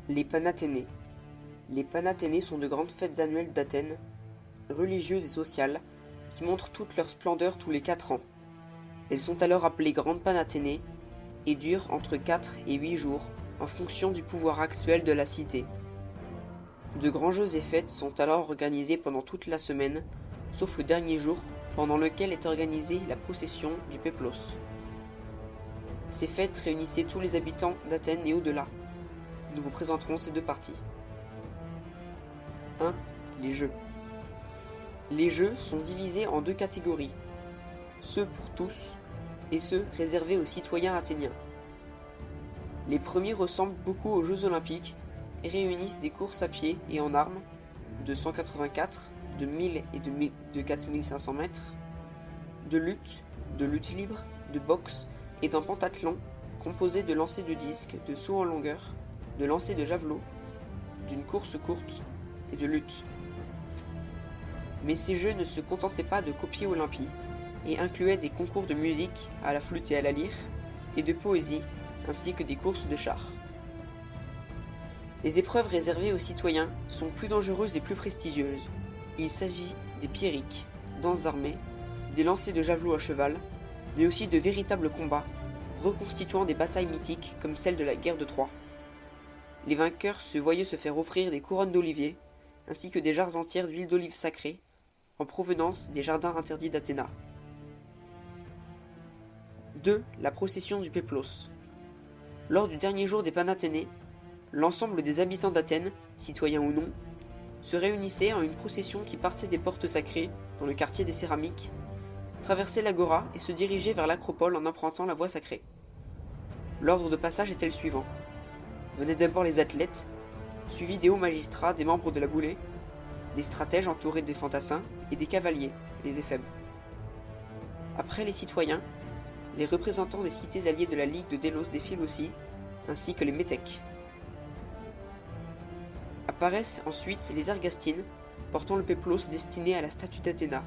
Les Panathénées. Les Panathénées sont de grandes fêtes annuelles d'Athènes, religieuses et sociales, qui montrent toute leur splendeur tous les 4 ans. Elles sont alors appelées Grandes Panathénées et durent entre 4 et 8 jours en fonction du pouvoir actuel de la cité. De grands jeux et fêtes sont alors organisés pendant toute la semaine, sauf le dernier jour pendant lequel est organisée la procession du Péplos. Ces fêtes réunissaient tous les habitants d'Athènes et au-delà. Nous vous présenterons ces deux parties. 1. Les jeux. Les jeux sont divisés en deux catégories, ceux pour tous et ceux réservés aux citoyens athéniens. Les premiers ressemblent beaucoup aux Jeux Olympiques et réunissent des courses à pied et en armes de 184, de 1000 et de 4500 mètres, de lutte libre, de boxe et d'un pentathlon composé de lancer de disque, de saut en longueur, de lancer de javelot, d'une course courte et de lutte. Mais ces jeux ne se contentaient pas de copier Olympie et incluaient des concours de musique à la flûte et à la lyre et de poésie ainsi que des courses de chars. Les épreuves réservées aux citoyens sont plus dangereuses et plus prestigieuses. Il s'agit des pierriques, danses armées, des lancers de javelot à cheval, mais aussi de véritables combats, reconstituant des batailles mythiques comme celle de la guerre de Troie. Les vainqueurs se voyaient se faire offrir des couronnes d'olivier, ainsi que des jarres entières d'huile d'olive sacrée, en provenance des jardins interdits d'Athéna. 2. La procession du Péplos. Lors du dernier jour des Panathénées, l'ensemble des habitants d'Athènes, citoyens ou non, se réunissaient en une procession qui partait des portes sacrées, dans le quartier des Céramiques, traversait l'agora et se dirigeait vers l'acropole en empruntant la voie sacrée. L'ordre de passage était le suivant. Venaient d'abord les athlètes, suivis des hauts magistrats, des membres de la boulée, des stratèges entourés des fantassins et des cavaliers, les éphèbes. Après les citoyens, les représentants des cités alliées de la Ligue de Délos défilent aussi, ainsi que les métèques. Apparaissent ensuite les ergastines, portant le péplos destiné à la statue d'Athéna,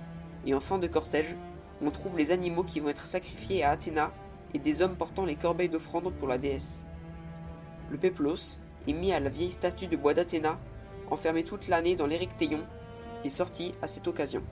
et en fin de cortège, on trouve les animaux qui vont être sacrifiés à Athéna et des hommes portant les corbeilles d'offrande pour la déesse. Le péplos est mis à la vieille statue de bois d'Athéna, enfermée toute l'année dans l'érectéion, et sorti à cette occasion.